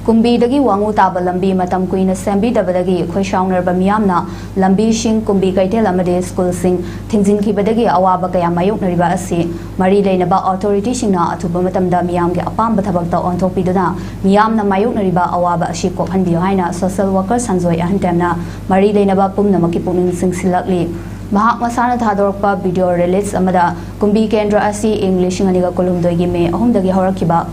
Kumbi wangu taba lambi matam kuina sembi dabadagi khoishauner bamiyamna lambi shing kumbi kaitel amade school sing thingjin khibadagi awaba kaya mayok nariba asi mari leinaba authority singna athuba matamda miyamge apamba thabakta onthokpiduna miyamna mayok nariba awaba asi kokhanbiyo haina social worker sanjoi ahantamna mari leinaba pumnamaki pungning singsilakli Mahak masana thadorpa video release amada kumbi kendra asi English nganiga kolumdoi me ahumdagi horakiba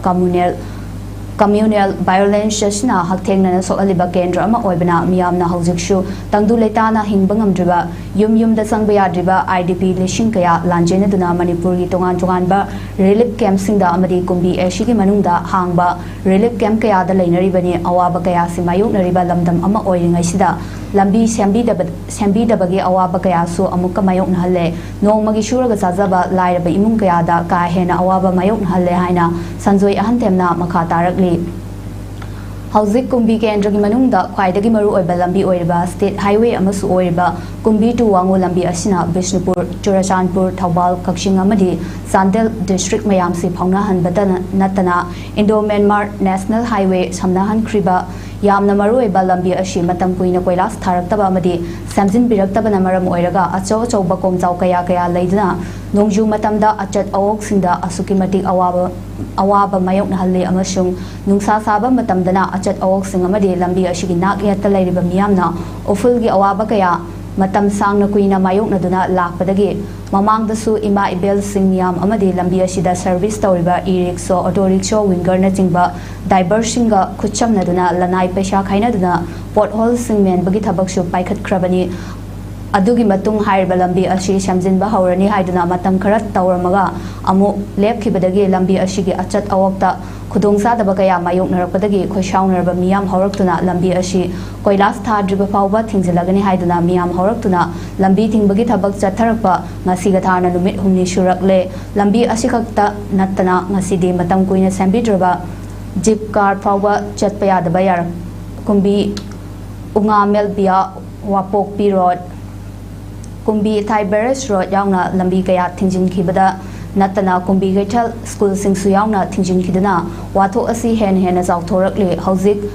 communal violence na hakthengna so aliba kendra ama oibana miyamna haujikshu tangdu letana hingbangam driba yum da sangbaya driba IDP lishing kaya lanjena duna manipur gi tongan ba relief camp singda amadi kumbi ashi gi manungda hangba relief camp kaya da leinari bani awaba kaya simayuk nariba lamdam ama oiringai sida lambi sembi da bagi awaba kaya su amukka mayok nahalle nongmagi shuraga chajaba lairaba imung kaya da ka hena awaba mayok nahalle haina sanjoi ahantemna makha tarakli Hauzik kumbi kendra gi manungda khwaidagi maru oiba lambi oiriba state highway amasu oiriba kumbi tu wangu lambi asina Bishnupur Churachandpur Thawbal Kakshing amadi Sandel district mayam si phauna hanbada natana Indo Myanmar National Highway samna han kriba yamna maru oiba lambi ashi matam kuina koilas tharaktaba amadi samjin biraktaba namaram oiraga achau bakom chau kaya leidna nongju matamda achat awok singda asuki matik awaba mayok nahalle amasung nungsa saba matamdana achat awok sing amadi lambi ashigi nak yatta leiriba miyamna ofulgi awaba kaya matam sangna kuina mayok naduna lakpadagi mamangdasu ima ibel sing miyam amadi lambi ashida service tawriba e-rickshaw auto rickshaw winger na jingba driver singa khucham naduna lanai paisa khaina duna pothole sing men bagi thabak su paikhat krabani adugi matung hairiba lambi ashi shamjinba haurani haiduna matam khara tawramaga amu lepkhibadagi lambi ashigi achat awokta khudongsa daba kaya mayok narakpadagi khoishaunerba miyam hauраktuna lambi ashi koilas thadriba fawba thingzilagani haiduna miyam hauраktuna lambi thingbagi thabak chatharakpa ngasiga thana numit humni shurakle lambi ashi khakta nattana ngasidi matam kuina sambidrba jeep car fawba chatpaya daba yar kumbi ungamel bia wapokpi road kumbi Thaiberes road yauna lambi kaya thingjin khibada natana kumbi gaital school singsu yauna thingjin khidana watho asi hen zawthorakle hauzik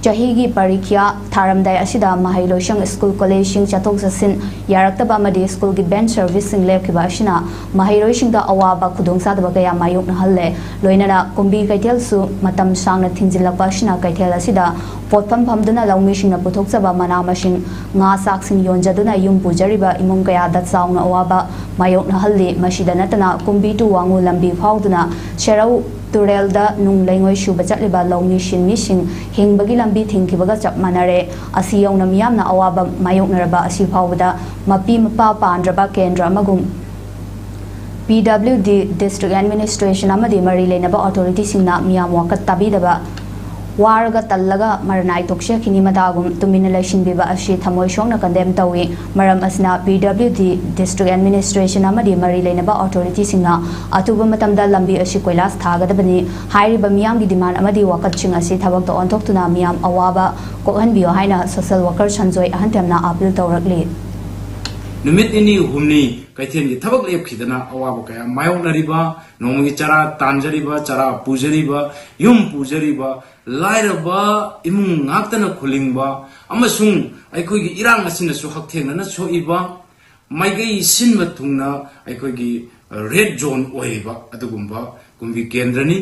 chahigi parikhya tharamdai asida mahailoshang school college sing chathok sasin yaraktaba amadi school gi bench service sing lepkiba ashina mahailoshing da awaba khudongsa da bagaya mayok na halle loinana kumbi gaital su matam sangna thingjilakpa ashina gaital asida potpam phamduna lawmi sing na puthokchaba mana machine nga sak sing yonjaduna yum pujariba imung kaya da chauna awaba mayok na halle masida natana kumbi tu wangu lambi phawduna sherau Turelda nung laingoi shuba chatliba lawmi shin mishing hingbagi lambi thingkibaga chap manare asi yauna miyamna awaba mayok naraba asi phawbada mapi mapa pandraba kendra amagum PWD district administration amadi mari leinaba authority singna miyam wakat tabidaba warga tallaga maranai tokshe khini madagum tumina laishin biba ashi thamoi shongna condemn tawi maram asna PWD district administration amadi mari leinaba authority singna atuba matamda lambi ashi koilas thagadabani hairiba miyam gi demand amadi wakat ching asi thabak to onthok miyam awaba kokhanbiyo haina social worker sanjoi ahantamna appeal tawrakli numit ini humni kaithen gi thabak lep khidana awaba kaya mayok nariba nomi chara tanjariba chara pujariba yum pujariba lairaba imung ngaktana khulingba amasung aikoi gi irang asina su hakthengna na soiba maigai sinma thungna aikoi gi red zone oiba adugumba kumbi kendrani